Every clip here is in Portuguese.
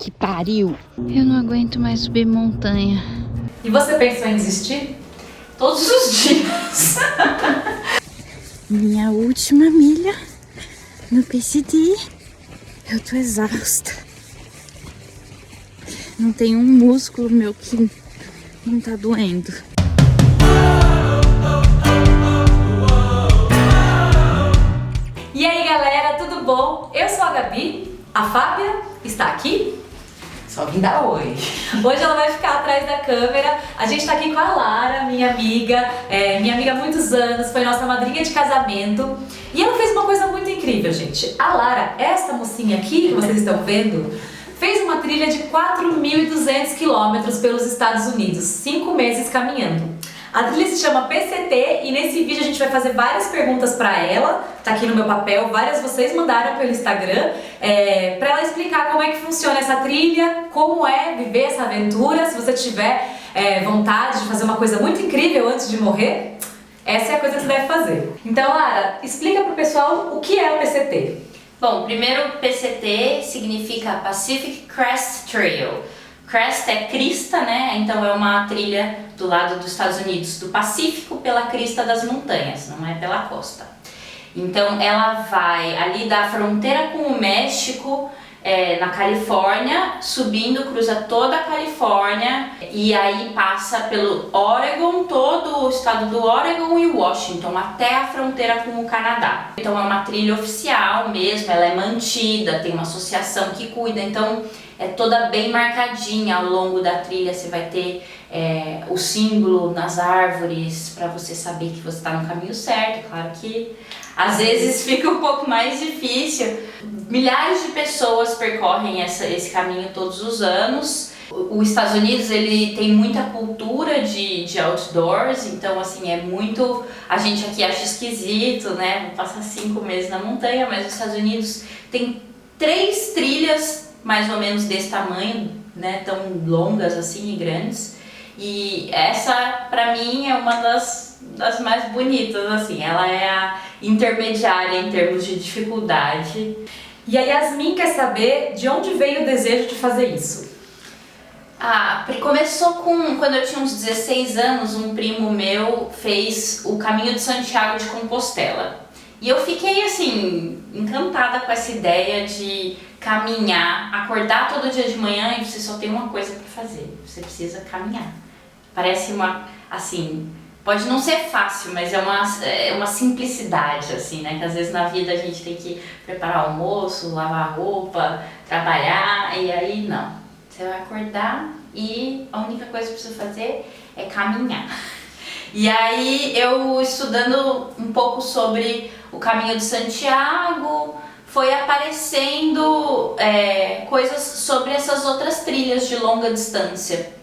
que pariu. Eu não aguento mais subir montanha. E você pensou em desistir? Todos os dias. Minha última milha no PCD. Eu tô exausta. Não tem um músculo meu que não tá doendo. E aí galera, tudo bom? Eu sou a Gabi, a Fábia está aqui. Só vim dar oi. Hoje ela vai ficar atrás da câmera. A gente tá aqui com a Lara, minha amiga há muitos anos, foi nossa madrinha de casamento. E ela fez uma coisa muito incrível, gente. A Lara, essa mocinha aqui que vocês estão vendo, fez uma trilha de 4.200 quilômetros pelos Estados Unidos, 5 meses caminhando. A trilha se chama PCT e nesse vídeo a gente vai fazer várias perguntas pra ela, tá aqui no meu papel, várias vocês mandaram pelo Instagram, pra ela explicar como é que funciona essa trilha, como é viver essa aventura. Se você tiver vontade de fazer uma coisa muito incrível antes de morrer, essa é a coisa que você deve fazer. Então, Lara, explica pro pessoal o que é o PCT. Bom, primeiro PCT significa Pacific Crest Trail. Crest é crista, né? Então é uma trilha do lado dos Estados Unidos, do Pacífico, pela crista das montanhas, não é pela costa. Então ela vai ali da fronteira com o México, na Califórnia, subindo, cruza toda a Califórnia e aí passa pelo Oregon, todo o estado do Oregon e Washington, até a fronteira com o Canadá. Então é uma trilha oficial mesmo, ela é mantida, tem uma associação que cuida, então é toda bem marcadinha. Ao longo da trilha você vai ter o símbolo nas árvores para você saber que você está no caminho certo. Claro que às vezes fica um pouco mais difícil. Milhares de pessoas percorrem esse caminho todos os anos. Os Estados Unidos, ele tem muita cultura de outdoors, então assim, é muito... A gente aqui acha esquisito, né? Vou passar 5 meses na montanha, mas os Estados Unidos tem 3 trilhas mais ou menos desse tamanho, né? Tão longas assim e grandes. E essa, pra mim, é uma das mais bonitas, assim. Ela é a intermediária em termos de dificuldade. E a Yasmin quer saber de onde veio o desejo de fazer isso. Começou quando eu tinha uns 16 anos, um primo meu fez o Caminho de Santiago de Compostela. E eu fiquei, assim, encantada com essa ideia de caminhar, acordar todo dia de manhã e você só tem uma coisa pra fazer, você precisa caminhar. Parece assim, pode não ser fácil, mas é uma simplicidade, assim, né? Que às vezes na vida a gente tem que preparar almoço, lavar roupa, trabalhar, e aí não. Você vai acordar e a única coisa que você precisa fazer é caminhar. E aí eu, estudando um pouco sobre o Caminho de Santiago, foi aparecendo coisas sobre essas outras trilhas de longa distância.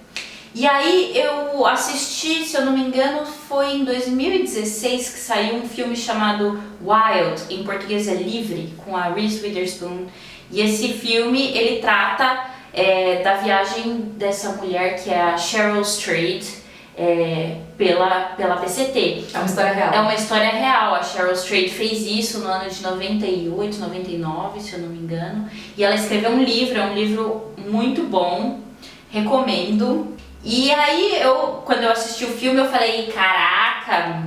E aí eu assisti, se eu não me engano, foi em 2016 que saiu um filme chamado Wild, em português é Livre, com a Reese Witherspoon. E esse filme, ele trata da viagem dessa mulher que é a Cheryl Strayed, pela PCT. É uma história real. É uma história real. A Cheryl Strayed fez isso no ano de 98, 99, se eu não me engano. E ela escreveu um livro, é um livro muito bom, recomendo. E aí, quando eu assisti o filme, eu falei, caraca,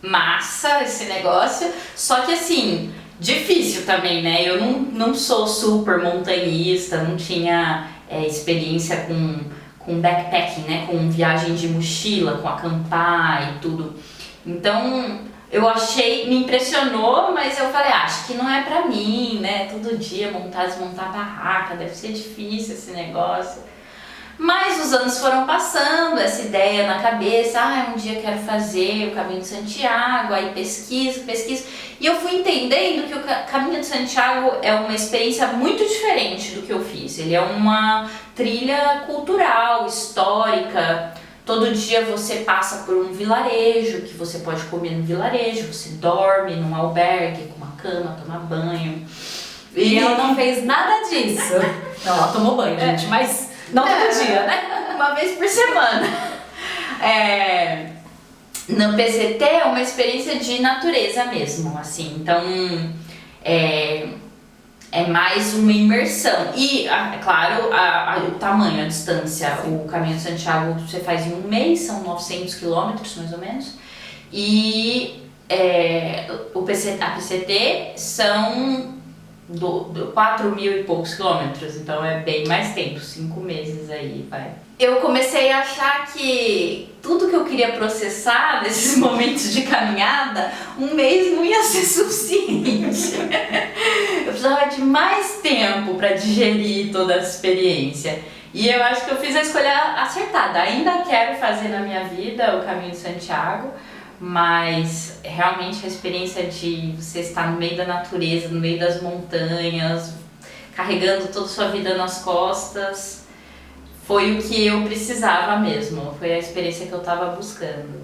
massa esse negócio. Só que assim, difícil também, né? Eu não sou super montanhista, não tinha experiência com backpacking, né? Com viagem de mochila, com acampar e tudo. Então, me impressionou, mas eu falei, acho que não é pra mim, né? Todo dia desmontar barraca, deve ser difícil esse negócio. Mas os anos foram passando, essa ideia na cabeça, um dia eu quero fazer o Caminho de Santiago, aí pesquiso, e eu fui entendendo que o Caminho de Santiago é uma experiência muito diferente do que eu fiz. Ele é uma trilha cultural, histórica. Todo dia você passa por um vilarejo, que você pode comer no vilarejo, você dorme num albergue com uma cama, toma banho. E ela não fez nada disso. Não, ela tomou banho, gente, mas não todo dia, né? Uma vez por semana. No PCT é uma experiência de natureza mesmo, assim. Então, é mais uma imersão. E, é claro, o tamanho, a distância. O Caminho de Santiago você faz em um mês, são 900 quilômetros mais ou menos. E a PCT são 4 mil e poucos quilômetros, então é bem mais tempo, 5 meses aí, vai. Eu comecei a achar que tudo que eu queria processar nesses momentos de caminhada, um mês não ia ser suficiente. Eu precisava de mais tempo para digerir toda a experiência. E eu acho que eu fiz a escolha acertada. Ainda quero fazer na minha vida o Caminho de Santiago, mas realmente a experiência de você estar no meio da natureza, no meio das montanhas, carregando toda a sua vida nas costas, foi o que eu precisava mesmo, foi a experiência que eu estava buscando.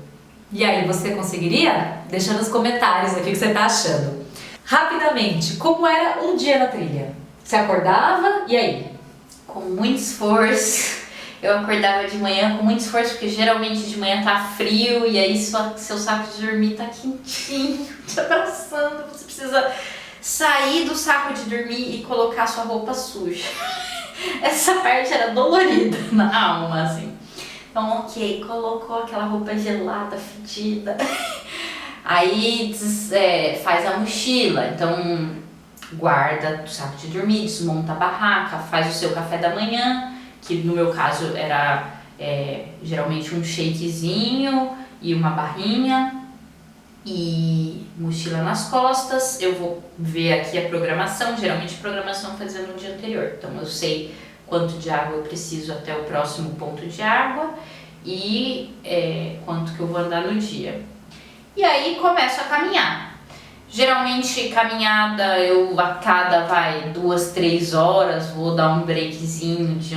E aí, você conseguiria? Deixa nos comentários aqui o que você tá achando. Rapidamente, como era um dia na trilha? Você acordava e aí? Com muito esforço. Eu acordava de manhã com muito esforço, porque geralmente de manhã tá frio e aí seu saco de dormir tá quentinho, te abraçando. Você precisa sair do saco de dormir e colocar sua roupa suja. Essa parte era dolorida na alma, assim. Então, ok, colocou aquela roupa gelada, fedida. Aí faz a mochila, então guarda o saco de dormir, desmonta a barraca, faz o seu café da manhã, que no meu caso era geralmente um shakezinho e uma barrinha e mochila nas costas. Eu vou ver aqui a programação, geralmente a programação fazendo no dia anterior, então eu sei quanto de água eu preciso até o próximo ponto de água e quanto que eu vou andar no dia. E aí começo a caminhar. Geralmente caminhada a cada 2, 3 horas vou dar um breakzinho de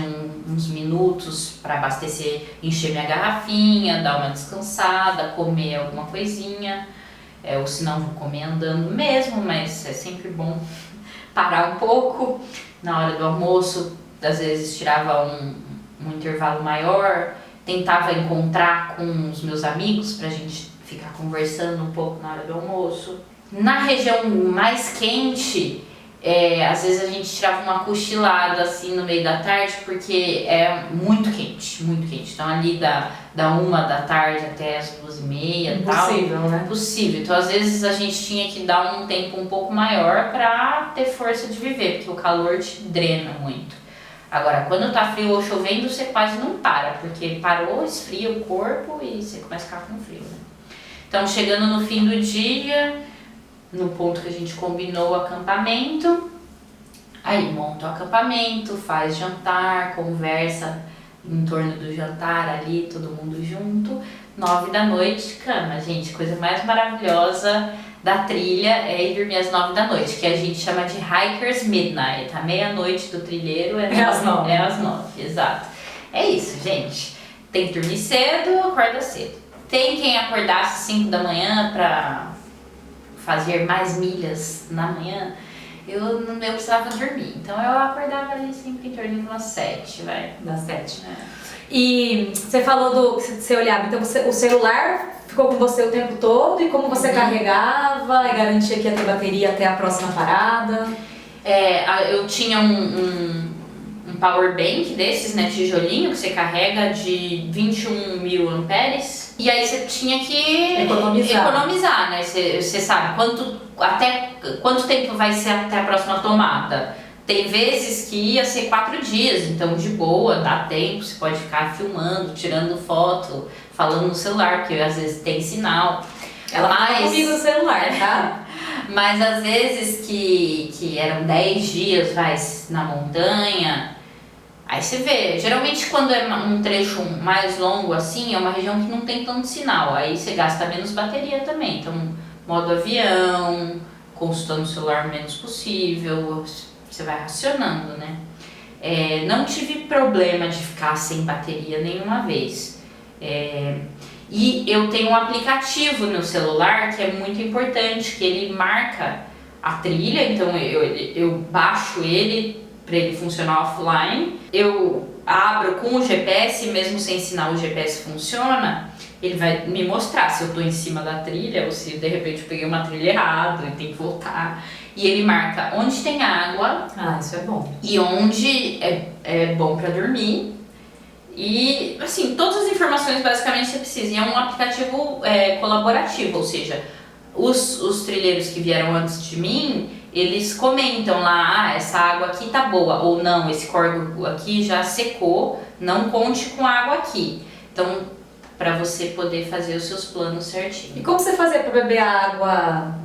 uns minutos para abastecer, encher minha garrafinha, dar uma descansada, comer alguma coisinha, ou se não vou comer andando mesmo, mas é sempre bom parar um pouco. Na hora do almoço, às vezes tirava um intervalo maior, tentava encontrar com os meus amigos pra gente ficar conversando um pouco na hora do almoço. Na região mais quente, às vezes a gente tirava uma cochilada assim no meio da tarde, porque é muito quente, muito quente. Então ali da 1 da tarde até as 2h30 e tal. Impossível, né? Possível. Então às vezes a gente tinha que dar um tempo um pouco maior pra ter força de viver, porque o calor te drena muito. Agora, quando tá frio ou chovendo, você quase não para, porque parou, esfria o corpo e você começa a ficar com frio, né? Então chegando no fim do dia, no ponto que a gente combinou o acampamento, aí monta o acampamento, faz jantar, conversa em torno do jantar ali, todo mundo junto. 9 da noite, cama, gente, coisa mais maravilhosa da trilha é ir dormir às 9 da noite, que a gente chama de Hiker's Midnight, a meia-noite do trilheiro às 9. É às 9, exato. É isso, gente. Tem que dormir cedo, acorda cedo. Tem quem acordasse 5 da manhã pra fazer mais milhas na manhã, eu precisava dormir. Então eu acordava ali sempre em torno de umas 7, vai. Das 7. E você falou que você olhava, então o celular ficou com você o tempo todo e como você carregava e garantia que ia ter bateria até a próxima parada? Eu tinha um power bank desses, né, tijolinho, que você carrega de 21 mil amperes. E aí você tinha que economizar, né? Você sabe até quanto tempo vai ser até a próxima tomada. Tem vezes que ia ser 4 dias, então de boa, dá tempo, você pode ficar filmando, tirando foto, falando no celular, porque às vezes tem sinal. Ela fala comigo no celular, tá? Mas às vezes que eram 10 dias, na montanha, aí você vê, geralmente quando é um trecho mais longo assim, é uma região que não tem tanto sinal, aí você gasta menos bateria também, então modo avião, consultando o celular o menos possível, você vai racionando, né? Não tive problema de ficar sem bateria nenhuma vez. E eu tenho um aplicativo no celular que é muito importante, que ele marca a trilha, então eu baixo ele para ele funcionar offline. Eu abro com o GPS, mesmo sem sinal o GPS funciona, ele vai me mostrar se eu tô em cima da trilha ou se de repente eu peguei uma trilha errada e tem que voltar. e ele marca onde tem água. Ah, isso é bom. E onde é bom para dormir. E, assim, todas as informações basicamente você precisa. E é um aplicativo colaborativo, ou seja, os trilheiros que vieram antes de mim, eles comentam lá, essa água aqui tá boa, ou não, esse córrego aqui já secou, não conte com água aqui. Então, para você poder fazer os seus planos certinho. E como você fazia para beber a água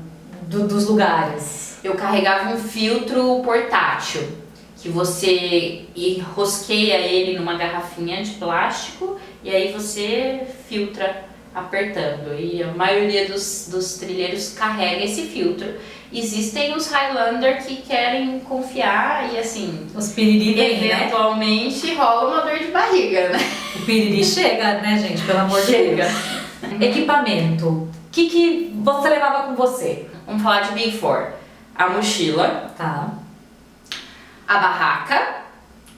dos lugares? Eu carregava um filtro portátil, que você enrosqueia ele numa garrafinha de plástico e aí você filtra apertando. E a maioria dos trilheiros carrega esse filtro. Existem os Highlander que querem confiar e assim, Os piriri vem, né? eventualmente rola uma dor de barriga, né? O piriri chega, né, gente? Pelo amor de Deus. Equipamento. O que você levava com você? Vamos falar de Big Four. A mochila, Tá. a barraca,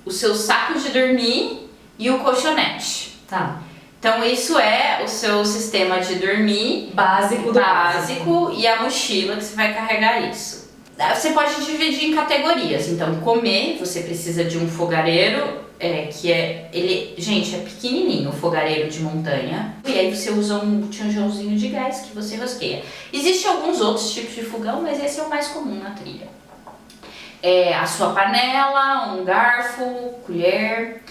o seu saco de dormir e o colchonete. Tá. Então isso é o seu sistema de dormir Básico do básico. e a mochila que você vai carregar isso. Você pode dividir em categorias. Então comer, você precisa de um fogareiro, gente, é pequenininho o fogareiro de montanha. E aí você usa um tijolzinho de gás que você rosqueia. Existem alguns outros tipos de fogão, mas esse é o mais comum na trilha. A sua panela, um garfo, colher.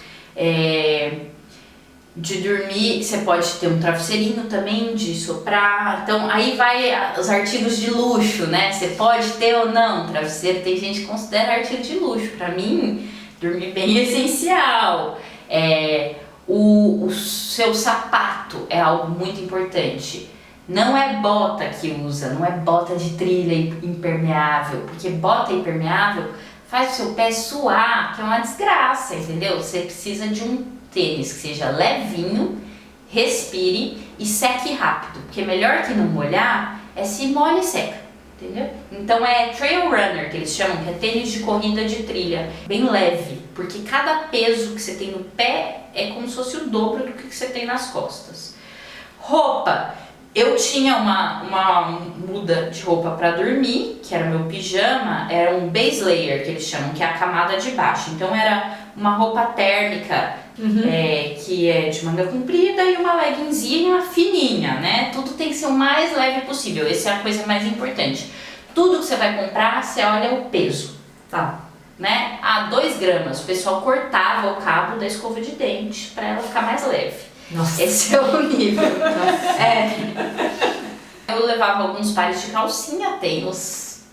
De dormir, você pode ter um travesseirinho também de soprar. Então aí vai os artigos de luxo, né? Você pode ter ou não travesseiro. Tem gente que considera artigo de luxo. Pra mim, dormir bem é essencial. O seu sapato é algo muito importante. Não é bota que usa, não é bota de trilha impermeável, porque bota impermeável faz o seu pé suar, que é uma desgraça, entendeu? Você precisa de um tênis que seja levinho, respire e seque rápido, porque melhor que não molhar é se molha e seca, entendeu? Então é trail runner que eles chamam, que é tênis de corrida de trilha, bem leve, porque cada peso que você tem no pé é como se fosse o dobro do que você tem nas costas. Roupa. Eu tinha uma muda de roupa para dormir, que era meu pijama, era um base layer, que eles chamam, que é a camada de baixo. Então era uma roupa térmica, que é de manga comprida e uma leggingzinha fininha, né? Tudo tem que ser o mais leve possível, essa é a coisa mais importante. Tudo que você vai comprar, você olha o peso, Tá. né? 2 gramas, o pessoal cortava o cabo da escova de dente para ela ficar mais leve. Nossa. Esse é o nível. Eu levava alguns pares de calcinha, tem os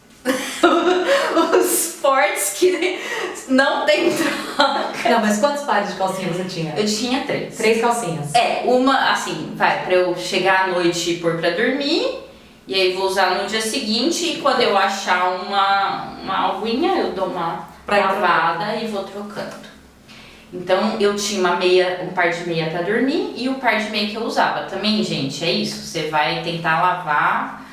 fortes que não tem troca. Não, mas quantos pares de calcinha você tinha? Eu tinha 3. 3 calcinhas. Uma assim, pra eu chegar à noite e pôr pra dormir, e aí vou usar no dia seguinte, e quando eu achar uma aguinha, eu dou uma lavada e vou trocando. Então eu tinha um par de meia pra dormir e o par de meia que eu usava. Também, gente, é isso. Você vai tentar lavar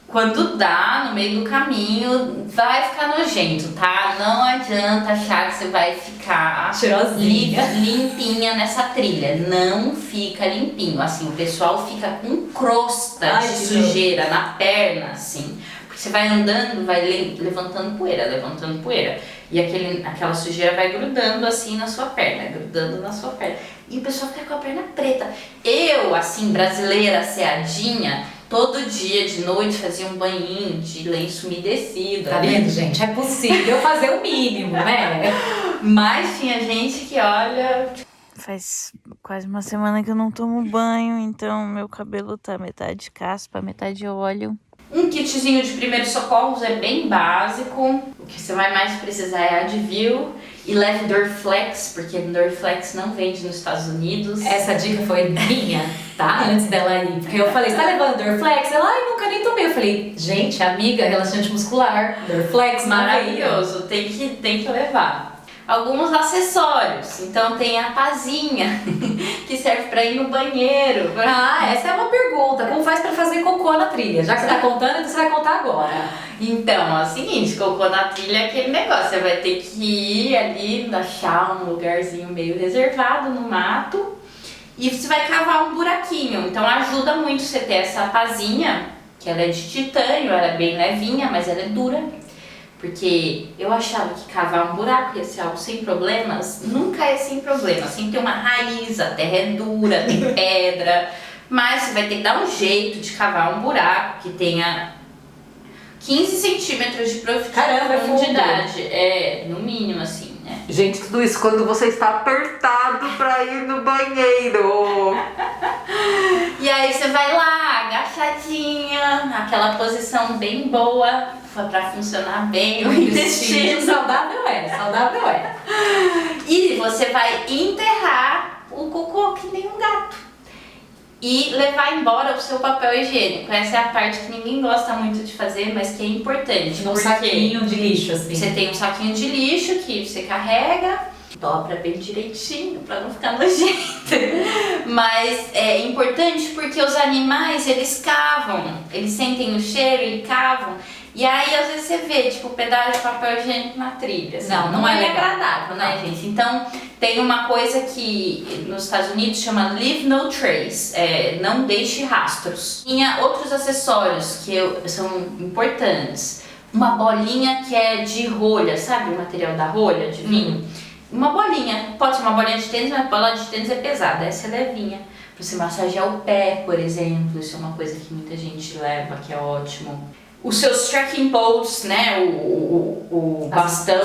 quando dá, no meio do caminho. Vai ficar nojento, tá? Não adianta achar que você vai ficar cheirosinha, limpinha nessa trilha. Não fica limpinho. Assim, o pessoal fica com crosta de sujeira na perna, assim. Porque você vai andando, vai levantando poeira. E aquela sujeira vai grudando assim na sua perna, E o pessoal fica com a perna preta. Eu, assim, brasileira, asseadinha, todo dia de noite fazia um banhinho de lenço umedecido. Tá vendo, gente? É possível fazer o mínimo, né? Mas tinha gente que, olha... Faz quase uma semana que eu não tomo banho, então meu cabelo tá metade caspa, metade óleo. Um kitzinho de primeiros socorros é bem básico. O que você vai mais precisar é Advil. E leve Dorflex, porque Dorflex não vende nos Estados Unidos. Essa dica foi minha, tá? Antes dela ir. Porque eu falei, você tá levando Dorflex? Ela, nunca nem tomei. Eu falei, gente, amiga, relaxante muscular, Dorflex, maravilhoso, tem que levar. Alguns acessórios, então tem a pazinha, que serve pra ir no banheiro. Essa é uma pergunta, como faz pra fazer cocô na trilha? Já que você tá contando, então você vai contar agora. Então, é o seguinte, cocô na trilha é aquele negócio, você vai ter que ir ali, achar um lugarzinho meio reservado no mato, e você vai cavar um buraquinho, então ajuda muito você ter essa pazinha, que ela é de titânio, ela é bem levinha, mas ela é dura. Porque eu achava que cavar um buraco ia ser algo sem problemas. Nunca é sem problemas. Sempre tem uma raiz, a terra é dura, tem pedra. Mas você vai ter que dar um jeito de cavar um buraco que tenha 15 centímetros de profundidade. No mínimo, assim, né? Gente, tudo isso quando você está apertado pra ir no banheiro. E aí você vai lá, agachadinha, aquela posição bem boa pra funcionar bem o intestino. Saudável é. E você vai enterrar o cocô que nem um gato. E levar embora o seu papel higiênico. Essa é a parte que ninguém gosta muito de fazer, mas que é importante. Um saquinho de lixo, assim. Você tem um saquinho de lixo que você carrega, dobra bem direitinho pra não ficar nojento. Mas é importante porque os animais, eles cavam, eles sentem o cheiro e cavam. E aí, às vezes, você vê, tipo, pedaço de papel higiênico na trilha. Assim, não é agradável, né, gente? Então, tem uma coisa que nos Estados Unidos chama Leave No Trace, não deixe rastros. Tinha outros acessórios que são importantes. Uma bolinha que é de rolha, sabe o material da rolha de vinho? Uma bolinha, pode ser uma bolinha de tênis, mas a bola de tênis é pesada, essa é levinha. Pra você massagear o pé, por exemplo, isso é uma coisa que muita gente leva, que é ótimo. Os seus trekking poles, né, o bastão,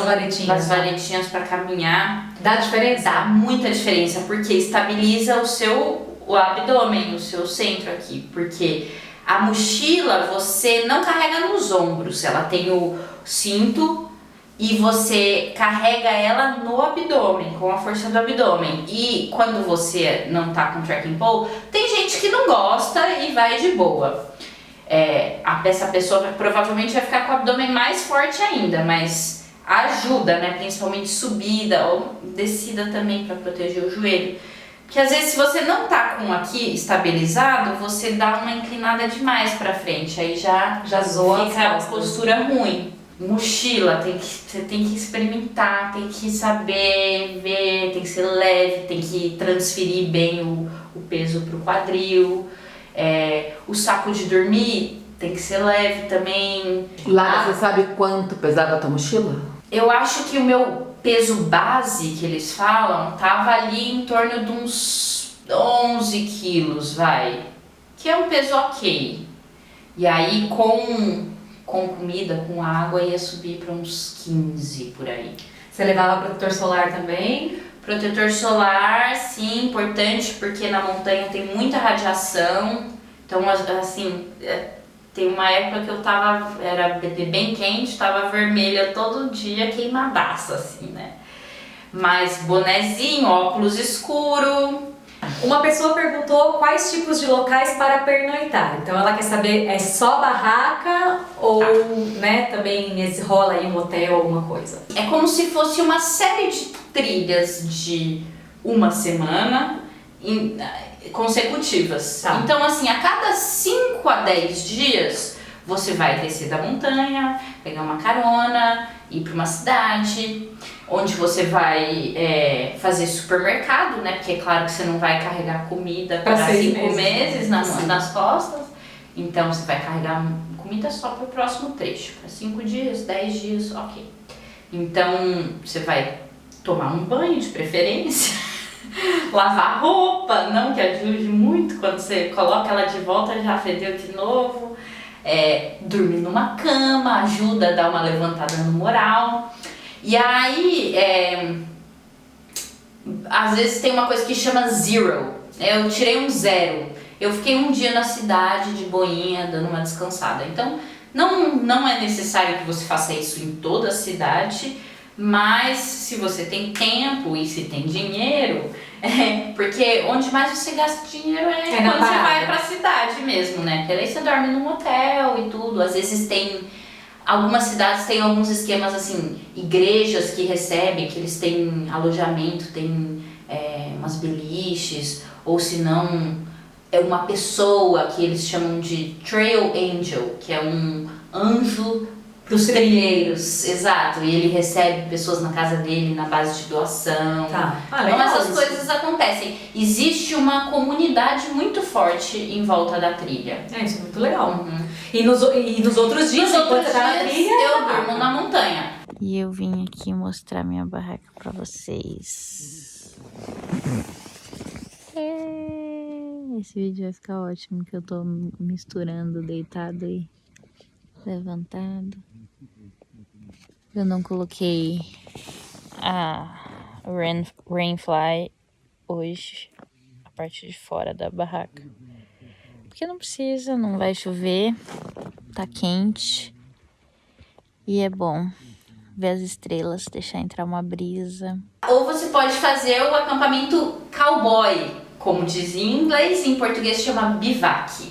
as varetinhas para caminhar. Dá diferença? Dá muita diferença, porque estabiliza o abdômen, o seu centro aqui. Porque a mochila você não carrega nos ombros, ela tem o cinto e você carrega ela no abdômen, com a força do abdômen. E quando você não tá com trekking pole, tem gente que não gosta e vai de boa. Essa pessoa provavelmente vai ficar com o abdômen mais forte ainda, mas ajuda, né? Principalmente subida ou descida também para proteger o joelho. Porque às vezes se você não tá com aqui estabilizado, você dá uma inclinada demais para frente, aí já zoa, fica a postura ruim. Mochila, você tem que experimentar, tem que saber ver, tem que ser leve, tem que transferir bem o peso pro quadril. O saco de dormir tem que ser leve também. Lá você sabe quanto pesava a tua mochila? Eu acho que o meu peso base, que eles falam, tava ali em torno de uns 11 quilos, vai. Que é um peso ok. E aí com comida, com água, ia subir para uns 15 por aí. Você levava protetor solar também? Protetor solar, sim, importante, porque na montanha tem muita radiação. Então, assim, tem uma época que eu era bem quente, tava vermelha todo dia, queimadaça, assim, né? Mas bonezinho, óculos escuro. Uma pessoa perguntou quais tipos de locais para pernoitar. Então ela quer saber, é só barraca ou né, também rola aí um hotel, alguma coisa? É como se fosse uma série de trilhas de uma semana consecutivas. Tá. Então, assim, a cada 5 a 10 dias, você vai descer da montanha, pegar uma carona, ir para uma cidade, onde você vai fazer supermercado, né? Porque é claro que você não vai carregar comida para 5 meses nas costas. Então, você vai carregar comida só para o próximo trecho, para 5 dias, 10 dias, ok. Então, você vai tomar um banho de preferência, lavar roupa, não que ajude muito quando você coloca ela de volta, já fedeu de novo. Dormir numa cama ajuda a dar uma levantada no moral. E aí, às vezes tem uma coisa que chama zero. Eu tirei um 0. Eu fiquei um dia na cidade de boinha, dando uma descansada. Então, não é necessário que você faça isso em toda a cidade, mas se você tem tempo e se tem dinheiro, porque onde mais você gasta dinheiro quando você vai pra cidade mesmo, né? Porque aí você dorme num hotel e tudo. Às vezes algumas cidades têm alguns esquemas assim, igrejas que recebem, que eles têm alojamento, tem umas beliches, ou se não, é uma pessoa que eles chamam de trail angel, que é um anjo Dos trilheiros, exato. E ele recebe pessoas na casa dele na base de doação. Tá. Então essas coisas acontecem. Existe uma comunidade muito forte em volta da trilha. Isso é muito legal. E nos outros dias, enquanto você tá na trilha, eu durmo na montanha. E eu vim aqui mostrar minha barraca pra vocês. Esse vídeo vai ficar ótimo, que eu tô misturando deitado e levantado. Eu não coloquei a Rainfly hoje, a parte de fora da barraca. Porque não precisa, não vai chover, tá quente. E é bom ver as estrelas, deixar entrar uma brisa. Ou você pode fazer o acampamento cowboy, como diz em inglês, em português chama bivac,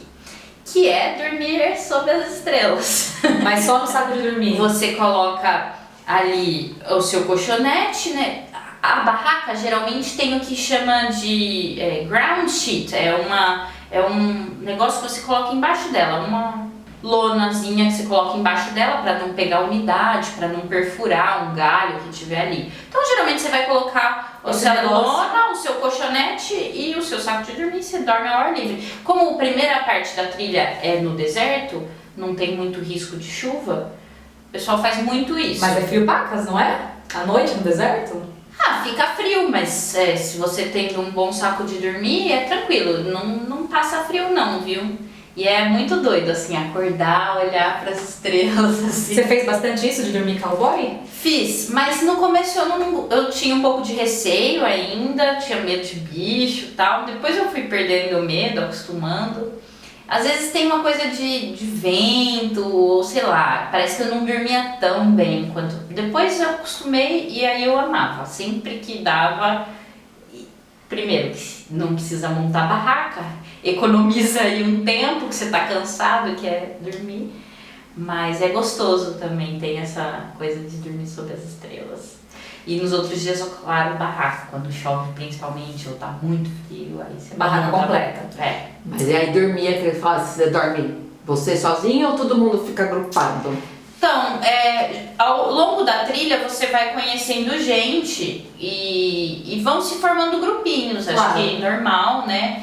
que é dormir sob as estrelas. Mas só no saco de dormir. Você coloca ali o seu colchonete, né? A barraca geralmente tem o que chama de ground sheet, é um negócio que você coloca embaixo dela, uma lonazinha que você coloca embaixo dela para não pegar umidade, para não perfurar um galho que tiver ali. Então geralmente você vai colocar a sua lona, o seu colchonete e o seu saco de dormir, você dorme ao ar livre. Como a primeira parte da trilha é no deserto, não tem muito risco de chuva, o pessoal faz muito isso. Mas é frio pacas, não é? À noite no deserto? Fica frio, mas se você tem um bom saco de dormir, é tranquilo, não passa frio não, viu? E é muito doido, assim, acordar, olhar para as estrelas, assim. Você fez bastante isso de dormir cowboy? Fiz, mas no começo eu tinha um pouco de receio ainda, tinha medo de bicho e tal. Depois eu fui perdendo o medo, acostumando. Às vezes tem uma coisa de vento, ou sei lá, parece que eu não dormia tão bem quanto... Depois eu acostumei e aí eu amava, sempre que dava... Primeiro, não precisa montar barraca, economiza aí um tempo que você tá cansado, que é dormir. Mas é gostoso também, tem essa coisa de dormir sob as estrelas. E nos outros dias, claro, barraca, quando chove principalmente, ou tá muito frio, aí você barraca completa. Mas e aí dormia, que ele fala, você dorme você sozinho ou todo mundo fica agrupado? Então, ao longo da trilha você vai conhecendo gente e vão se formando grupinhos, acho que é normal, né?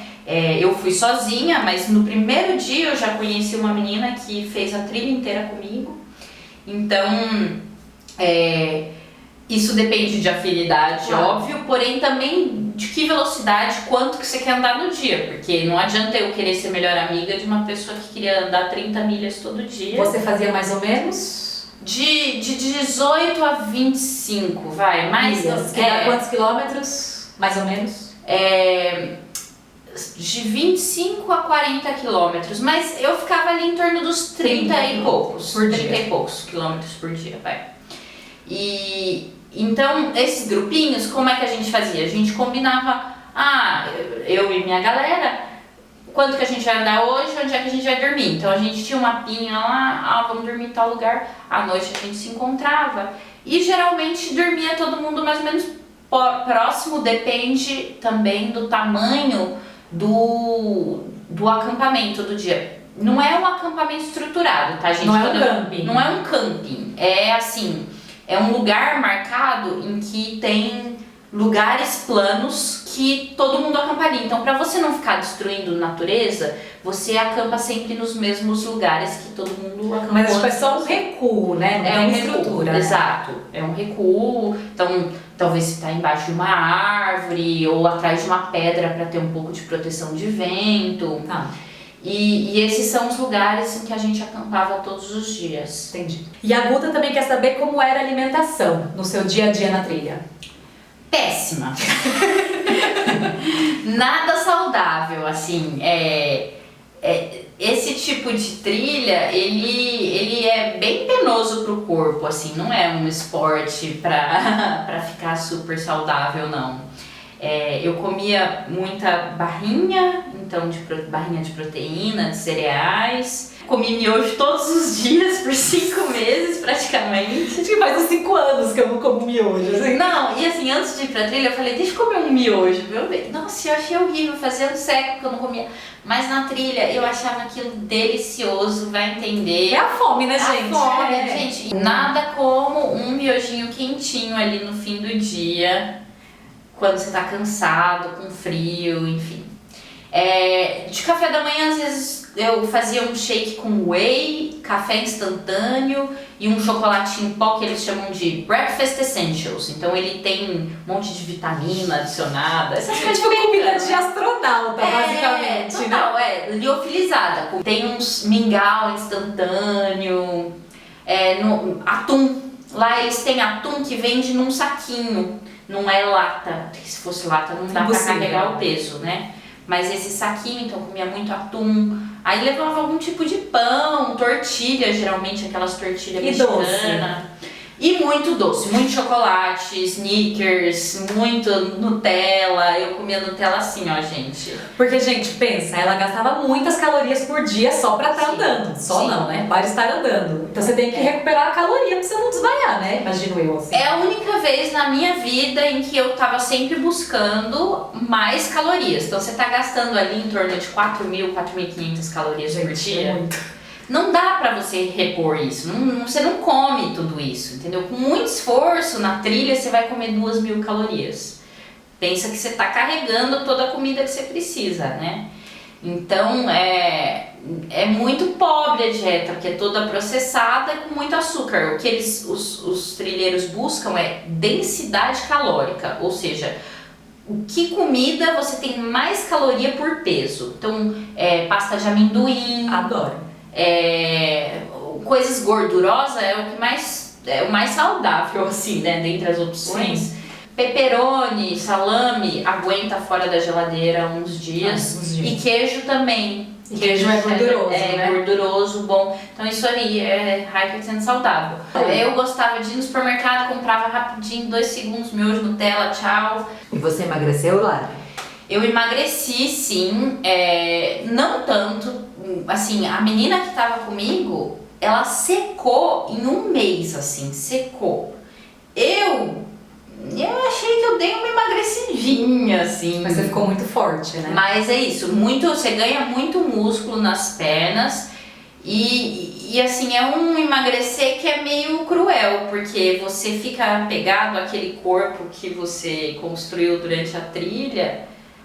Eu fui sozinha, mas no primeiro dia eu já conheci uma menina que fez a trilha inteira comigo. Então, isso depende de afinidade, óbvio, porém também de que velocidade, quanto que você quer andar no dia, porque não adianta eu querer ser melhor amiga de uma pessoa que queria andar 30 milhas todo dia. Você fazia mais ou menos? De 18 a 25, vai, mais... Milhas, que dá quantos quilômetros, mais ou menos? De 25 a 40 quilômetros, mas eu ficava ali em torno dos 30 e poucos, por dia. 30 e poucos quilômetros por dia, vai. E então, esses grupinhos, como é que a gente fazia? A gente combinava, eu e minha galera, quanto que a gente vai andar hoje, onde é que a gente vai dormir. Então a gente tinha um mapinha lá, vamos dormir em tal lugar, à noite a gente se encontrava. E geralmente dormia todo mundo mais ou menos próximo, depende também do tamanho do acampamento do dia. Não é um acampamento estruturado, tá, gente? Não é um camping. Não é um camping, é assim... É um lugar marcado em que tem lugares planos que todo mundo acamparia. Então, para você não ficar destruindo natureza, você acampa sempre nos mesmos lugares que todo mundo acampa. Mas é só um recuo, né? Não tem estrutura. Recuo, exato. É um recuo. Então, talvez você está embaixo de uma árvore ou atrás de uma pedra para ter um pouco de proteção de vento. E esses são os lugares em que a gente acampava todos os dias. Entendi. E a Guta também quer saber como era a alimentação no seu dia a dia na trilha. Péssima. Nada saudável, assim. Esse tipo de trilha, ele é bem penoso pro corpo, assim. Não é um esporte pra ficar super saudável, não. Eu comia muita barrinha então barrinha de proteína, de cereais. Comi miojo todos os dias por 5 meses praticamente. Acho que faz uns 5 anos que eu não como miojo, assim. Não, e assim, antes de ir pra trilha eu falei, deixa eu comer um miojo, viu? Nossa, eu achei horrível, fazia um século que eu não comia. Mas na trilha eu achava aquilo delicioso, vai entender. É a fome, né, gente? A fome, gente. Nada como um miojinho quentinho ali no fim do dia, quando você tá cansado, com frio, enfim. De café da manhã, às vezes eu fazia um shake com whey, café instantâneo e um chocolatinho em pó que eles chamam de Breakfast Essentials. Então ele tem um monte de vitamina adicionada. Essas coisas Tipo comida de astronauta, basicamente, total, né? liofilizada. Tem uns mingau instantâneo, no atum. Lá eles têm atum que vende num saquinho, não é lata. Porque se fosse lata não dá pra carregar o peso, né? Mas esse saquinho, então eu comia muito atum. Aí levava algum tipo de pão, tortilha, geralmente aquelas tortilhas mexicanas. E muito doce, muito chocolate, Snickers, muito Nutella. Eu comia Nutella assim, ó, gente. Porque, gente, pensa, ela gastava muitas calorias por dia só pra estar andando. Só sim. não, né? Para estar andando. Então você tem que recuperar a caloria pra você não desmaiar, né? Imagino eu, assim. É a única vez na minha vida em que eu tava sempre buscando mais calorias. Então você tá gastando ali em torno de 4.000, 4.500 calorias por dia. Muito. Não dá pra você repor isso, você não come tudo isso, entendeu? Com muito esforço na trilha você vai comer 2.000 calorias. Pensa que você tá carregando toda a comida que você precisa, né? Então é muito pobre a dieta, porque é toda processada e com muito açúcar. O que os trilheiros buscam é densidade calórica, ou seja, que comida você tem mais caloria por peso. Então, pasta de amendoim. Adoro. Coisas gordurosas é o mais saudável, assim, né, dentre as opções. Sim. Pepperoni, salame, aguenta fora da geladeira uns dias. E queijo também. E queijo é gorduroso, né? Gorduroso, bom. Então isso aí é 100% saudável. Eu gostava de ir no supermercado, comprava rapidinho, 2 segundos, miojo, Nutella, tchau. E você emagreceu, Lara? Eu emagreci, sim, não tanto. Assim, a menina que tava comigo, ela secou em 1 mês, assim, secou. Eu achei que eu dei uma emagrecidinha, assim. Mas você ficou muito forte, né? Mas é isso, você ganha muito músculo nas pernas e assim, é um emagrecer que é meio cruel, porque você fica apegado àquele corpo que você construiu durante a trilha,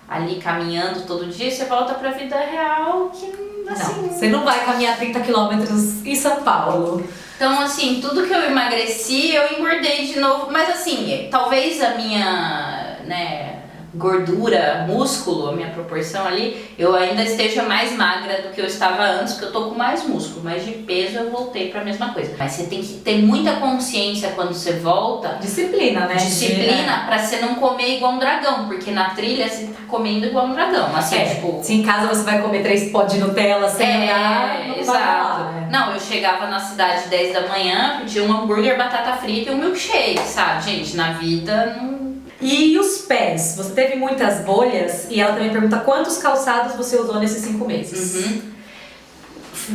ali caminhando todo dia, e você volta pra vida real que... Assim, não, você não vai caminhar 30 quilômetros em São Paulo. Então, assim, tudo que eu emagreci, eu engordei de novo. Mas, assim, talvez a minha, gordura, músculo, a minha proporção ali, eu ainda esteja mais magra do que eu estava antes, porque eu tô com mais músculo. Mas de peso eu voltei pra mesma coisa. Mas você tem que ter muita consciência quando você volta. Disciplina, né? Disciplina pra você não comer igual um dragão, porque na trilha você tá comendo igual um dragão. Assim, se em casa você vai comer 3 potes de Nutella sem olhar, não exato. vai rolar, né? Não, eu chegava na cidade 10 da manhã, pedia um hambúrguer, batata frita e um milkshake, sabe? Gente, na vida não... E os pés? Você teve muitas bolhas e ela também pergunta quantos calçados você usou nesses 5 meses.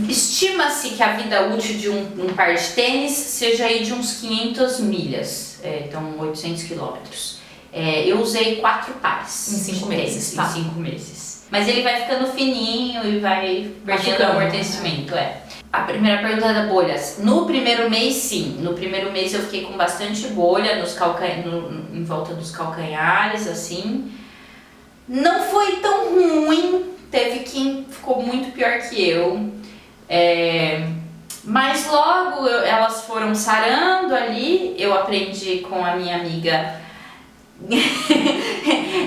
Estima-se que a vida útil de um par de tênis seja aí de uns 500 milhas, então 800 quilômetros. Eu usei 4 pares em 5 meses, em 5 meses. Mas ele vai ficando fininho e vai perdendo amortecimento, A primeira pergunta da bolhas. No primeiro mês, sim. No primeiro mês eu fiquei com bastante bolha em volta dos calcanhares, assim. Não foi tão ruim. Teve quem ficou muito pior que eu. Mas logo elas foram sarando ali. Eu aprendi com a minha amiga...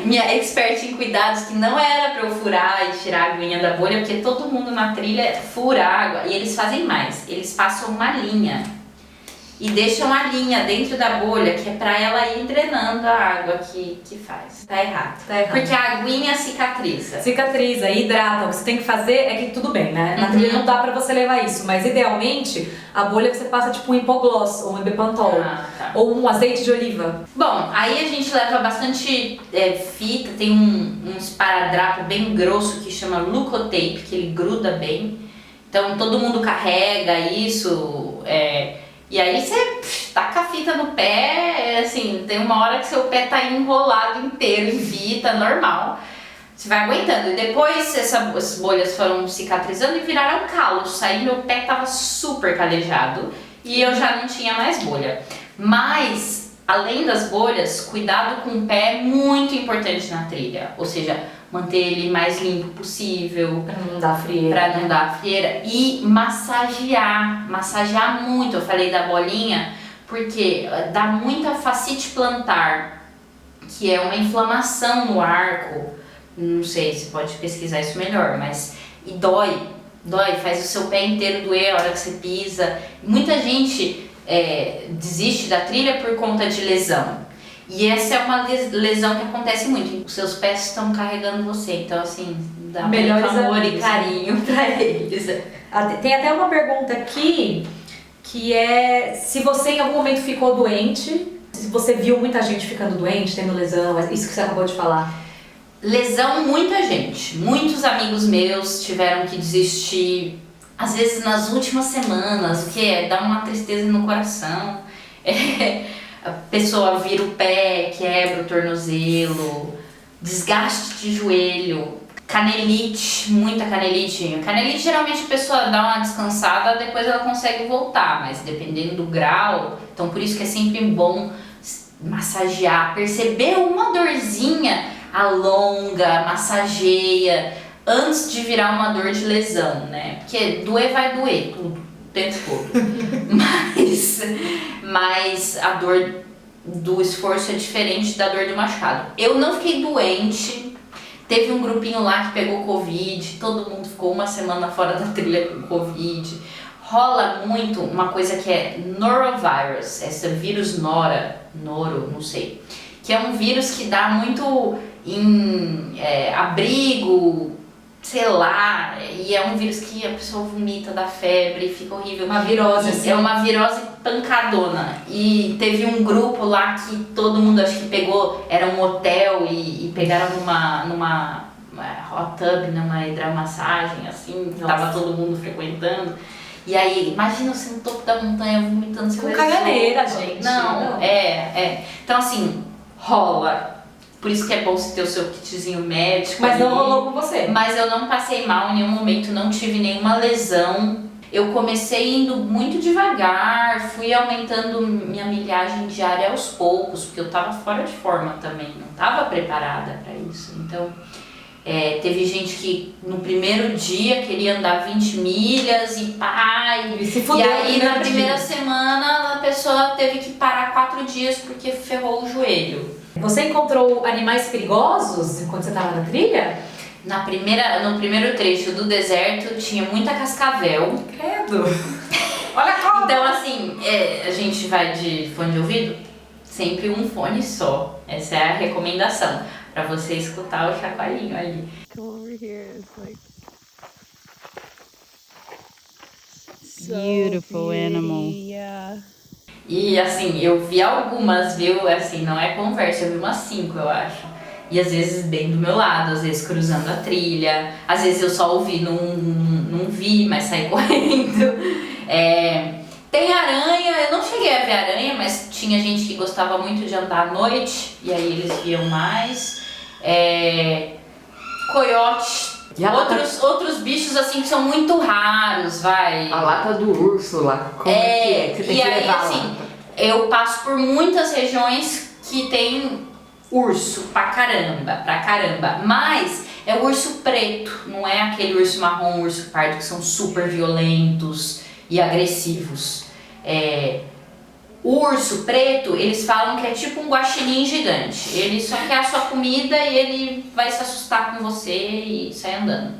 minha expert em cuidados, que não era pra eu furar e tirar a aguinha da bolha, porque todo mundo na trilha fura água, e eles fazem mais, eles passam uma linha e deixa uma linha dentro da bolha que é pra ela ir drenando a água que faz. Tá errado. Tá errado. Porque a aguinha cicatriza. Cicatriza, hidrata. O que você tem que fazer é que tudo bem, né? Na trilha não dá pra você levar isso, mas idealmente a bolha você passa tipo um hipogloss ou um Bepantol Tá. ou um azeite de oliva. Bom, aí a gente leva bastante fita, tem um esparadrapo bem grosso que chama Lucotape, que ele gruda bem. Então todo mundo carrega isso, e aí você taca a fita no pé, assim, tem uma hora que seu pé tá enrolado inteiro em fita, normal. Você vai aguentando. E depois essas bolhas foram cicatrizando e viraram calos. Aí meu pé tava super calejado e eu já não tinha mais bolha. Mas, além das bolhas, cuidado com o pé é muito importante na trilha. Ou seja, manter ele mais limpo possível. Pra não dar frieira. Pra não dar frieira. E massagear muito. Eu falei da bolinha, porque dá muita fascite plantar, que é uma inflamação no arco. Não sei, você pode pesquisar isso melhor, mas e dói, faz o seu pé inteiro doer a hora que você pisa. Muita gente desiste da trilha por conta de lesão. E essa é uma lesão que acontece muito. Os seus pés estão carregando você, então assim, dá Melhores muito amor amigos, e carinho pra eles. Tem até uma pergunta aqui que é se você em algum momento ficou doente, se você viu muita gente ficando doente, tendo lesão, isso que você acabou de falar. Lesão, muita gente. Muitos amigos meus tiveram que desistir, às vezes nas últimas semanas, o que dá uma tristeza no coração. A pessoa vira o pé, quebra o tornozelo, desgaste de joelho, canelite, muita canelite. Canelite, geralmente a pessoa dá uma descansada, depois ela consegue voltar, mas dependendo do grau, então por isso que é sempre bom massagear, perceber uma dorzinha, alonga, massageia, antes de virar uma dor de lesão, né? Porque doer vai doer tudo, o tempo todo. mas a dor do esforço é diferente da dor do machucado. Eu não fiquei doente, teve um grupinho lá que pegou Covid, todo mundo ficou uma semana fora da trilha com Covid. Rola muito uma coisa que é norovirus, esse vírus noro, não sei, que é um vírus que dá muito em abrigo, sei lá, e é um vírus que a pessoa vomita, dá febre, fica horrível. Uma virose, assim. É uma virose pancadona. E teve um grupo lá que todo mundo acho que pegou, era um hotel e pegaram numa hot tub, numa hidromassagem, assim, tava todo mundo frequentando. E aí, imagina você no topo da montanha vomitando, você Com caganeira, gente. Não, Então assim, rola. Por isso que é bom você ter o seu kitzinho médico. Mas ali. não rolou com você. Mas eu não passei mal em nenhum momento, não tive nenhuma lesão. Eu comecei indo muito devagar, fui aumentando minha milhagem diária aos poucos, porque eu tava fora de forma também, não tava preparada para isso. Então, teve gente que no primeiro dia queria andar 20 milhas e se fudeu e aí na primeira dia. semana a pessoa teve que parar 4 dias porque ferrou o joelho. Você encontrou animais perigosos enquanto você estava na trilha? No primeiro trecho do deserto tinha muita cascavel. Credo! Olha como! Então assim, a gente vai de fone de ouvido, sempre um fone só. Essa é a recomendação, pra você escutar o chacoalhinho ali. Come over here, it's like Beautiful animal. Yeah. E assim, eu vi algumas, viu? Assim, não é conversa, eu vi umas 5, eu acho. E às vezes bem do meu lado, às vezes cruzando a trilha, às vezes eu só ouvi, não vi, mas saí correndo. Tem aranha, eu não cheguei a ver aranha, mas tinha gente que gostava muito de andar à noite, e aí eles viam mais. Coiote, E a outros bichos assim que são muito raros, vai. A lata do urso lá, como é que você tem e que aí, levar a assim, lata? eu passo por muitas regiões que tem urso pra caramba, mas é o urso preto, não é aquele urso marrom, urso pardo que são super violentos e agressivos. O urso preto, eles falam que é tipo um guaxinim gigante, ele só quer a sua comida e ele vai se assustar com você e sai andando.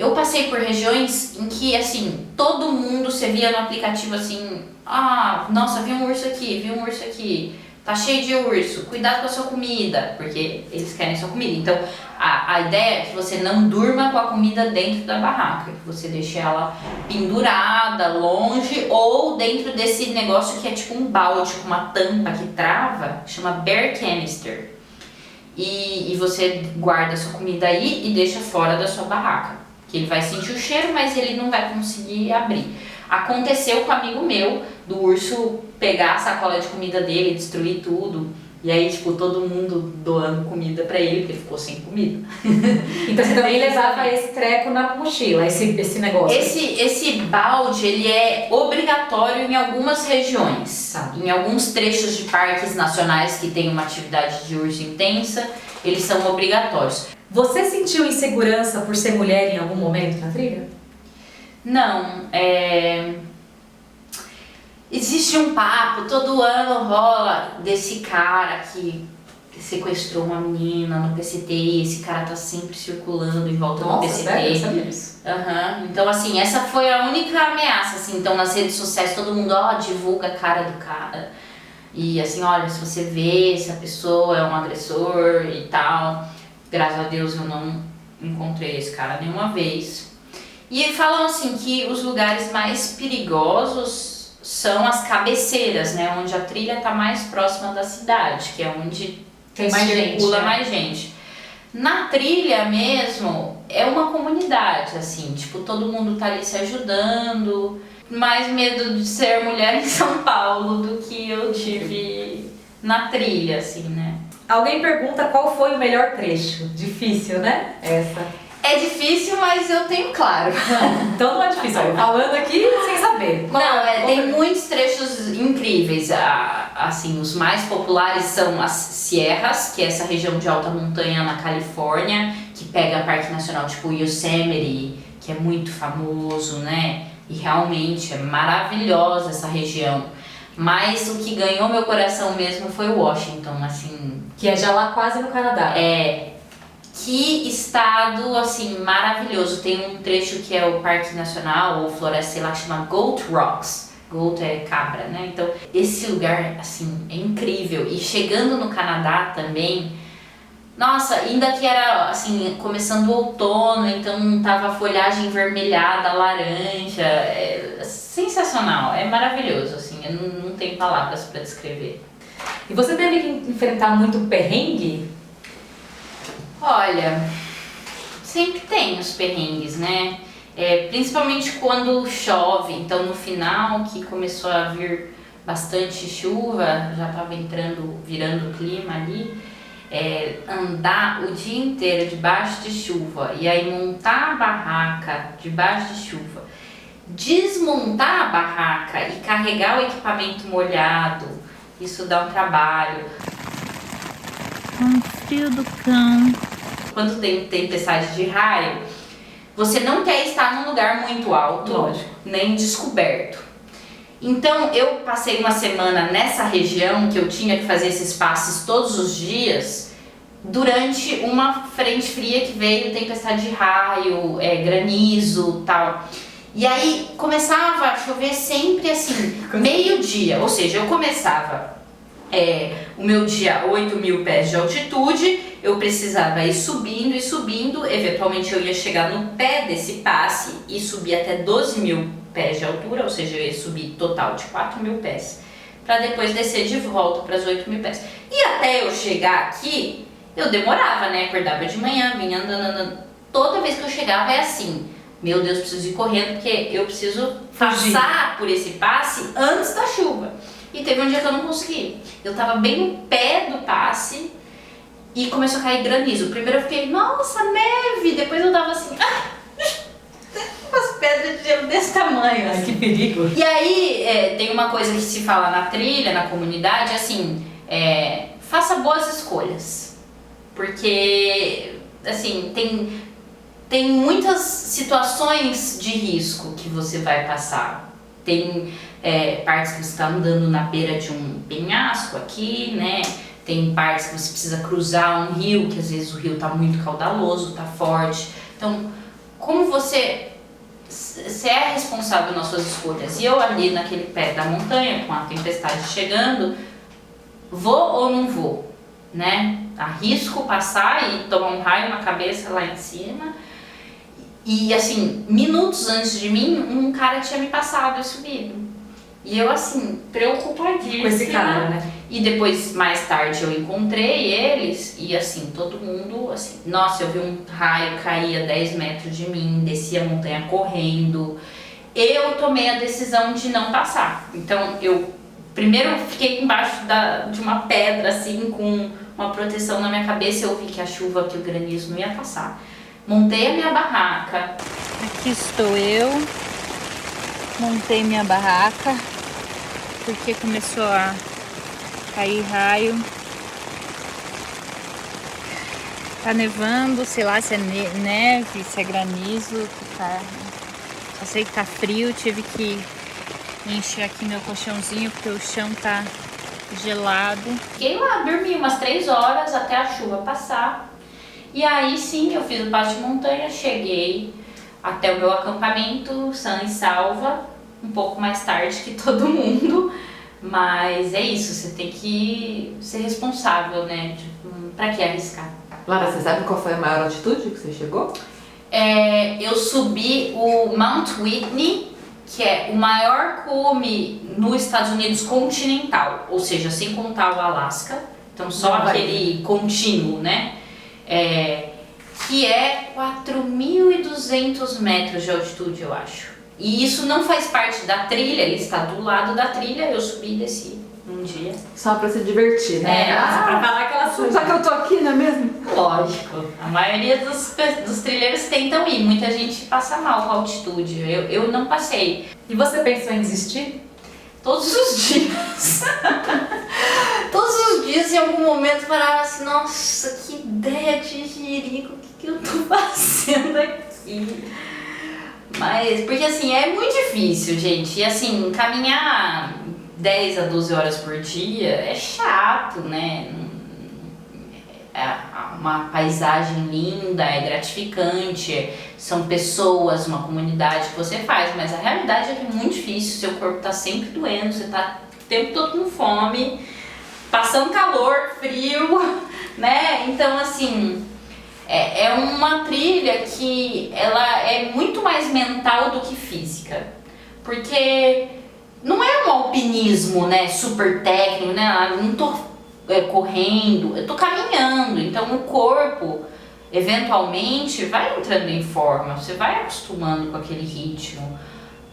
Eu passei por regiões em que, assim, todo mundo, você via no aplicativo assim, ah, nossa, vi um urso aqui, tá cheio de urso, cuidado com a sua comida, porque eles querem sua comida. Então, a ideia é que você não durma com a comida dentro da barraca, que você deixe ela pendurada, longe, ou dentro desse negócio que é tipo um balde com uma tampa que trava, chama bear canister. E você guarda a sua comida aí e deixa fora da sua barraca, que ele vai sentir o cheiro, mas ele não vai conseguir abrir. Aconteceu com um amigo meu, do urso pegar a sacola de comida dele, destruir tudo, e aí, tipo, todo mundo doando comida pra ele, porque ele ficou sem comida. Então você também levava esse treco na mochila, esse negócio? Esse balde, ele é obrigatório em algumas regiões. Tá. Em alguns trechos de parques nacionais que tem uma atividade de urso intensa, eles são obrigatórios. Você sentiu insegurança por ser mulher em algum momento na trilha? Não, existe um papo, todo ano rola desse cara que sequestrou uma menina no PCT e esse cara tá sempre circulando em volta do PCT. Sério? Eu sabia disso. Então, assim, essa foi a única ameaça, assim. Então, nas redes sociais, todo mundo, divulga a cara do cara. E, assim, olha, se você vê se a pessoa é um agressor e tal. Graças a Deus eu não encontrei esse cara nenhuma vez. E falam, assim, que os lugares mais perigosos são as cabeceiras, né? Onde a trilha tá mais próxima da cidade, que é onde tem mais circula gente, né? mais gente. Na trilha mesmo, é uma comunidade, assim, tipo, todo mundo tá ali se ajudando. Mais medo de ser mulher em São Paulo do que eu tive na trilha, assim, né? Alguém pergunta qual foi o melhor trecho. Difícil, né? Essa. É difícil, mas eu tenho claro. Então não é difícil, eu falando aqui sem saber. Tem muitos trechos incríveis. Assim, os mais populares são as Sierras, que é essa região de alta montanha na Califórnia, que pega Parque Nacional tipo Yosemite, que é muito famoso, né? E realmente é maravilhosa essa região. Mas o que ganhou meu coração mesmo foi Washington, assim. Que é já lá quase no Canadá. Que estado, assim, maravilhoso. Tem um trecho que é o Parque Nacional, ou Floresta, sei lá, que chama Goat Rocks. Goat é cabra, né? Então, esse lugar, assim, é incrível. E chegando no Canadá também, nossa, ainda que era, assim, começando o outono, então tava a folhagem vermelhada, laranja. É sensacional, é maravilhoso, assim, eu não tenho palavras para descrever. E você teve que enfrentar muito perrengue? Olha, sempre tem os perrengues, né? Principalmente quando chove, então no final que começou a vir bastante chuva, já estava virando o clima ali, andar o dia inteiro debaixo de chuva e aí montar a barraca debaixo de chuva, desmontar a barraca e carregar o equipamento molhado, isso dá um trabalho. Um frio do cão. Quando tem tempestade de raio, você não quer estar num lugar muito alto, lógico, nem descoberto. Então eu passei uma semana nessa região que eu tinha que fazer esses passes todos os dias, durante uma frente fria que veio, tempestade de raio, granizo, tal. E aí começava a chover sempre assim, meio-dia, ou seja, eu começava o meu dia a 8.000 pés de altitude, eu precisava ir subindo, eventualmente eu ia chegar no pé desse passe e subir até 12.000 pés de altura, ou seja, eu ia subir total de 4.000 pés, para depois descer de volta para as 8.000 pés. E até eu chegar aqui, eu demorava, né? Acordava de manhã, vinha andando. Toda vez que eu chegava é assim, meu Deus, preciso ir correndo porque eu preciso passar por esse passe antes da chuva. E teve um dia que eu não consegui. Eu tava bem no pé do passe e começou a cair granizo. Primeiro eu fiquei, nossa, neve! Depois eu tava assim, umas pedras de gelo desse tamanho. Ai, que perigo! E aí, tem uma coisa que se fala na trilha, na comunidade, assim, faça boas escolhas. Porque, assim, tem muitas situações de risco que você vai passar. Tem partes que você está andando na beira de um penhasco aqui, né? Tem partes que você precisa cruzar um rio, que às vezes o rio está muito caudaloso, está forte. Então, como você é responsável nas suas escolhas. E eu ali naquele pé da montanha, com a tempestade chegando, vou ou não vou, né? Arrisco passar e tomar um raio na cabeça lá em cima. E assim, minutos antes de mim, um cara tinha me passado e subido. E eu assim, preocupadíssima. Com esse cara, né? E depois, mais tarde, eu encontrei eles e assim, todo mundo assim, nossa, eu vi um raio cair a 10 metros de mim, desci a montanha correndo. Eu tomei a decisão de não passar. Então eu primeiro fiquei embaixo de uma pedra assim, com uma proteção na minha cabeça. Eu vi que a chuva, que o granizo não ia passar. Montei a minha barraca. Aqui estou eu. Montei minha barraca porque começou a cair raio. Tá nevando, sei lá se é neve, se é granizo, que tá. Só sei que tá frio, tive que encher aqui meu colchãozinho porque o chão tá gelado. Fiquei lá, dormi umas 3 horas até a chuva passar. E aí sim, eu fiz o passo de montanha, cheguei até o meu acampamento, sã e salva, um pouco mais tarde que todo mundo. Mas é isso, você tem que ser responsável, né? Pra que arriscar? Lara, você sabe qual foi a maior altitude que você chegou? Eu subi o Mount Whitney, que é o maior cume nos Estados Unidos continental, ou seja, sem contar o Alasca, então só aquele contínuo, né? Que é 4.200 metros de altitude, eu acho. E isso não faz parte da trilha, ele está do lado da trilha, eu subi e desci um dia. Só pra se divertir, né? Pra falar que ela subiu. Já que eu tô aqui, não é mesmo? Lógico, a maioria dos trilheiros tentam ir, muita gente passa mal com a altitude, eu não passei. E você pensou em desistir? Todos os dias. Todos os dias, em algum momento, parava assim, nossa, que ideia de jirico, o que eu tô fazendo aqui? Mas, porque assim, é muito difícil, gente. E assim, caminhar 10 a 12 horas por dia é chato, né? É uma paisagem linda, é gratificante, são pessoas, uma comunidade que você faz, mas a realidade é que é muito difícil, seu corpo tá sempre doendo, você tá o tempo todo com fome, passando calor, frio, né? Então assim, é uma trilha que ela é muito mais mental do que física, porque não é um alpinismo, né, super técnico, né? Eu não tô correndo, eu tô caminhando, então o corpo eventualmente vai entrando em forma, você vai acostumando com aquele ritmo,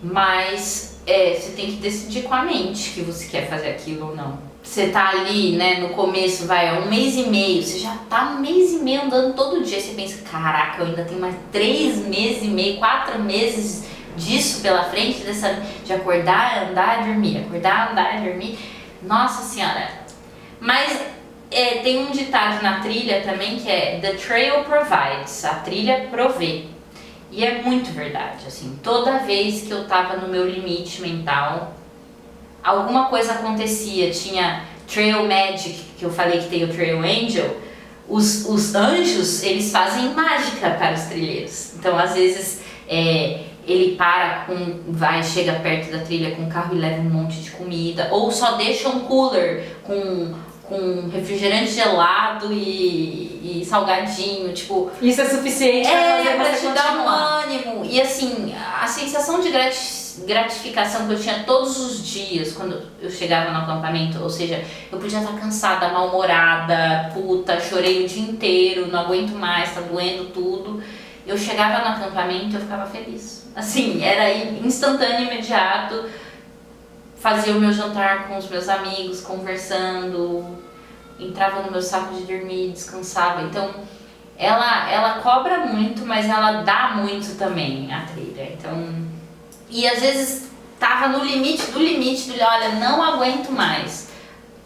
mas você tem que decidir com a mente que você quer fazer aquilo ou não. Você tá ali, né, no começo, vai, 1 mês e meio, você já tá 1 mês e meio andando todo dia, você pensa, caraca, eu ainda tenho mais 3 meses e meio, 4 meses disso pela frente, de acordar, andar, dormir, acordar, andar, dormir, nossa senhora. Mas tem um ditado na trilha também que é The trail provides, a trilha provê. E é muito verdade, assim, toda vez que eu tava no meu limite mental, alguma coisa acontecia, tinha Trail Magic, que eu falei que tem o Trail Angel, os anjos, eles fazem mágica para os trilheiros. Então, às vezes, ele chega perto da trilha com o carro e leva um monte de comida, ou só deixa um cooler com refrigerante gelado e salgadinho, tipo... Isso é suficiente pra fazer pra você te dar um continuar. ânimo. E assim, a sensação de gratificação que eu tinha todos os dias quando eu chegava no acampamento, ou seja, eu podia estar cansada, mal-humorada, puta, chorei o dia inteiro, não aguento mais, tá doendo tudo. Eu chegava no acampamento e eu ficava feliz. Assim, era instantâneo, imediato. Fazia o meu jantar com os meus amigos, conversando, entrava no meu saco de dormir, descansava. Então, ela cobra muito, mas ela dá muito também, a trilha. Então, e às vezes tava no limite do olha, não aguento mais.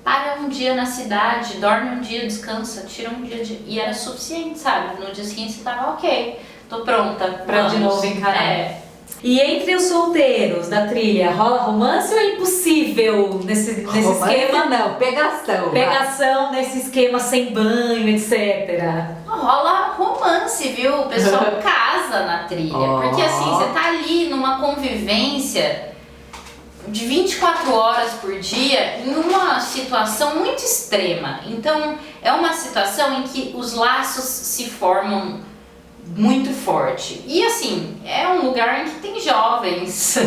Para um dia na cidade, dorme um dia, descansa, tira um dia e era suficiente, sabe? No dia seguinte você tava ok, tô pronta Pra de novo encarar. E entre os solteiros da trilha, rola romance ou é impossível nesse esquema? Não, pegação. Pegação nesse esquema sem banho, etc. Rola romance, viu? O pessoal casa na trilha. Porque assim, você tá ali numa convivência de 24 horas por dia em uma situação muito extrema. Então, é uma situação em que os laços se formam muito forte. E assim, é um lugar em que tem jovens,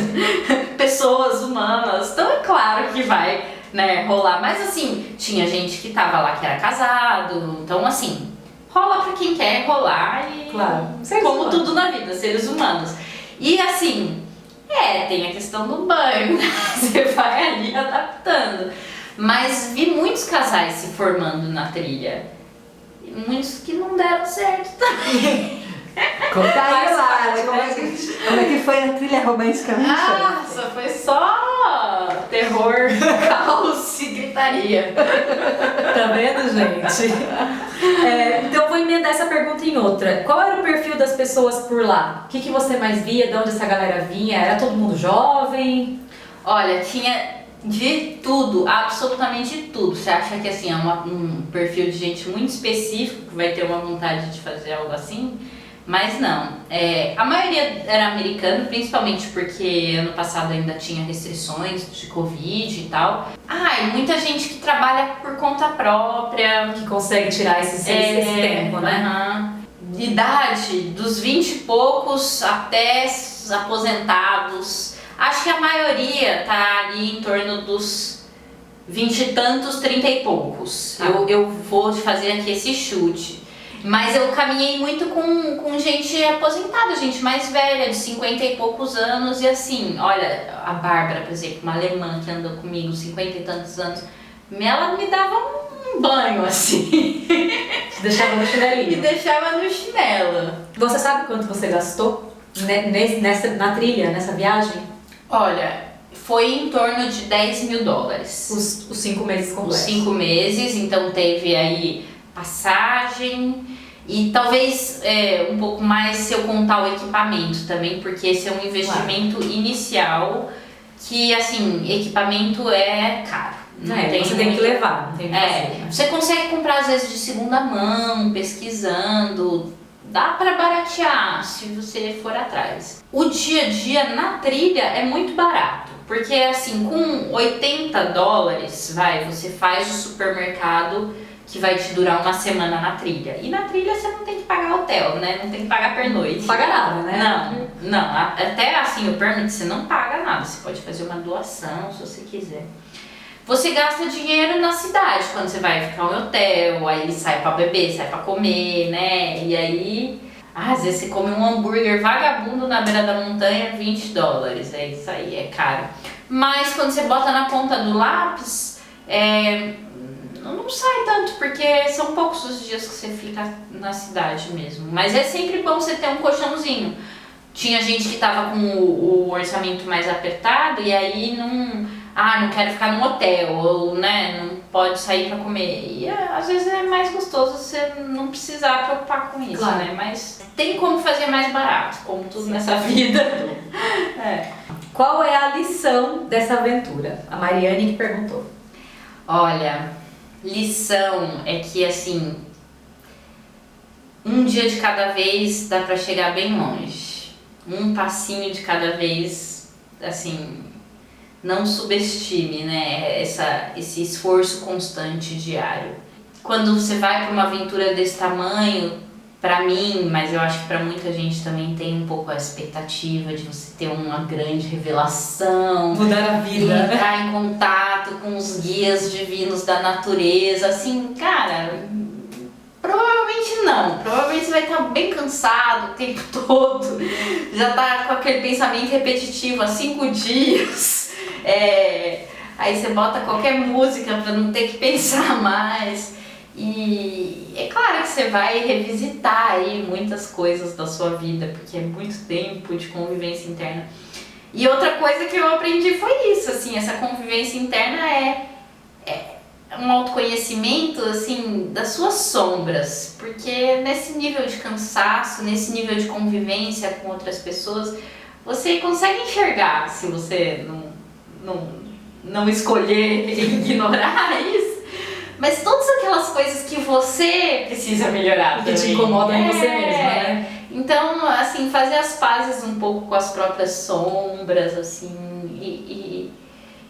pessoas humanas, então é claro que vai, né, rolar. Mas assim, tinha gente que tava lá que era casado, então assim, rola pra quem quer rolar e Claro. como tudo na vida, seres humanos. E assim, tem a questão do banho, né? Você vai ali adaptando. Mas vi muitos casais se formando na trilha. E muitos que não deram certo também. Conta aí, Faz Lara, parte, como é que foi a trilha romanticamente? Nossa, foi só terror, caos e gritaria. Tá vendo, gente? Então eu vou emendar essa pergunta em outra. Qual era o perfil das pessoas por lá? O que você mais via? De onde essa galera vinha? Era todo mundo jovem? Olha, tinha de tudo, absolutamente tudo. Você acha que assim é um perfil de gente muito específico que vai ter uma vontade de fazer algo assim? Mas não. A maioria era americano, principalmente porque ano passado ainda tinha restrições de Covid e tal. E muita gente que trabalha por conta própria, Que consegue tirar esse tempo, né? Idade dos 20 e poucos até os aposentados. Acho que a maioria tá ali em torno dos 20 e tantos, 30 e poucos. Tá. Eu vou fazer aqui esse chute. Mas eu caminhei muito com gente aposentada, gente mais velha, de 50 e poucos anos. E assim, olha, a Bárbara, por exemplo, uma alemã que andou comigo 50 e tantos anos, ela me dava um banho assim. Te deixava no Me chinelinho. deixava no chinelo. Você sabe quanto você gastou na trilha, nessa viagem? Olha, foi em torno de $10 mil. Os 5 meses Os completos. 5 meses, então teve aí passagem e talvez um pouco mais se eu contar o equipamento também, porque esse é um investimento inicial que, assim, equipamento é caro. Você tem que levar, não tem o que fazer, né? Você consegue comprar às vezes de segunda mão, pesquisando, dá pra baratear se você for atrás. O dia a dia na trilha é muito barato, porque assim, com $80, você faz o supermercado que vai te durar uma semana na trilha. E na trilha você não tem que pagar hotel, né? Não tem que pagar pernoite. Não paga nada, né? Não. Até assim, o permit você não paga nada. Você pode fazer uma doação se você quiser. Você gasta dinheiro na cidade, quando você vai ficar em hotel, aí sai pra beber, sai pra comer, né? E aí, às vezes você come um hambúrguer vagabundo na beira da montanha, $20. É isso aí, é caro. Mas quando você bota na ponta do lápis, não sai tanto, porque são poucos os dias que você fica na cidade mesmo. Mas é sempre bom você ter um colchãozinho. Tinha gente que tava com o orçamento mais apertado e aí não quero ficar num hotel, ou né, não pode sair pra comer. E às vezes é mais gostoso você não precisar preocupar com isso, Claro. né? Mas tem como fazer mais barato, como tudo nessa vida. Qual é a lição dessa aventura? A Mariane que perguntou. Olha, lição é que assim, um dia de cada vez dá pra chegar bem longe. Um passinho de cada vez, assim, não subestime, né, esse esforço constante diário. Quando você vai para uma aventura desse tamanho, pra mim, mas eu acho que pra muita gente também tem um pouco a expectativa de você ter uma grande revelação, Mudar a vida, né? entrar em contato com os guias divinos da natureza, assim, cara, provavelmente não. Provavelmente você vai estar bem cansado o tempo todo, já tá com aquele pensamento repetitivo há 5 dias. Aí você bota qualquer música pra não ter que pensar mais. E é claro que você vai revisitar aí muitas coisas da sua vida, porque é muito tempo de convivência interna. E outra coisa que eu aprendi foi isso, assim, essa convivência interna é um autoconhecimento, assim, das suas sombras, porque nesse nível de cansaço, nesse nível de convivência com outras pessoas, você consegue enxergar, se você não escolher ignorar isso, Mas todas aquelas coisas que você precisa melhorar Que te também. incomodam em você mesma, né? Então, assim, fazer as pazes um pouco com as próprias sombras, assim,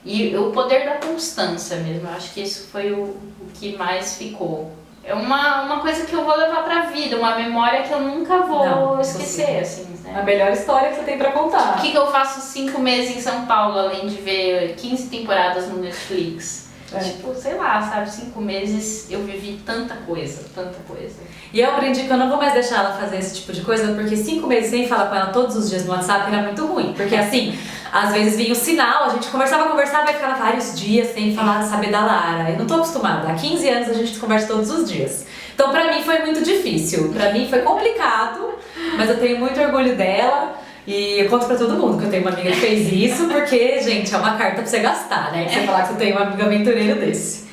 e o poder da constância mesmo. Eu acho que isso foi o que mais ficou. É uma coisa que eu vou levar pra vida, uma memória que eu nunca vou esquecer, assim, né? A melhor história que você tem pra contar. O que eu faço 5 meses em São Paulo, além de ver 15 temporadas no Netflix? Tipo, sei lá, sabe? 5 meses eu vivi tanta coisa, tanta coisa. E eu aprendi que eu não vou mais deixar ela fazer esse tipo de coisa, porque 5 meses sem falar com ela todos os dias no WhatsApp era muito ruim. Porque assim, às vezes vinha o sinal, a gente conversava, e ficava vários dias sem falar, saber da Lara. Eu não tô acostumada. Há 15 anos a gente conversa todos os dias. Então pra mim foi muito difícil. Pra mim foi complicado, mas eu tenho muito orgulho dela. E eu conto pra todo mundo que eu tenho uma amiga que fez isso, porque, gente, é uma carta pra você gastar, né? Você falar que você tem um amigo aventureiro desse.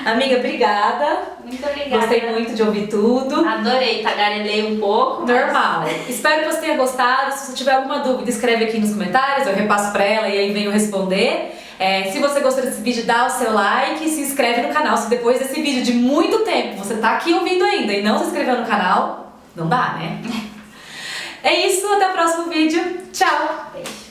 Amiga, obrigada. Muito obrigada. Gostei muito de ouvir tudo. Adorei, tagarelei um pouco. Normal. Espero que você tenha gostado. Se você tiver alguma dúvida, escreve aqui nos comentários, eu repasso pra ela e aí venho responder. Se você gostou desse vídeo, dá o seu like e se inscreve no canal. Se depois desse vídeo de muito tempo você tá aqui ouvindo ainda e não se inscreveu no canal, não dá, né? É isso, até o próximo vídeo. Tchau! Beijo.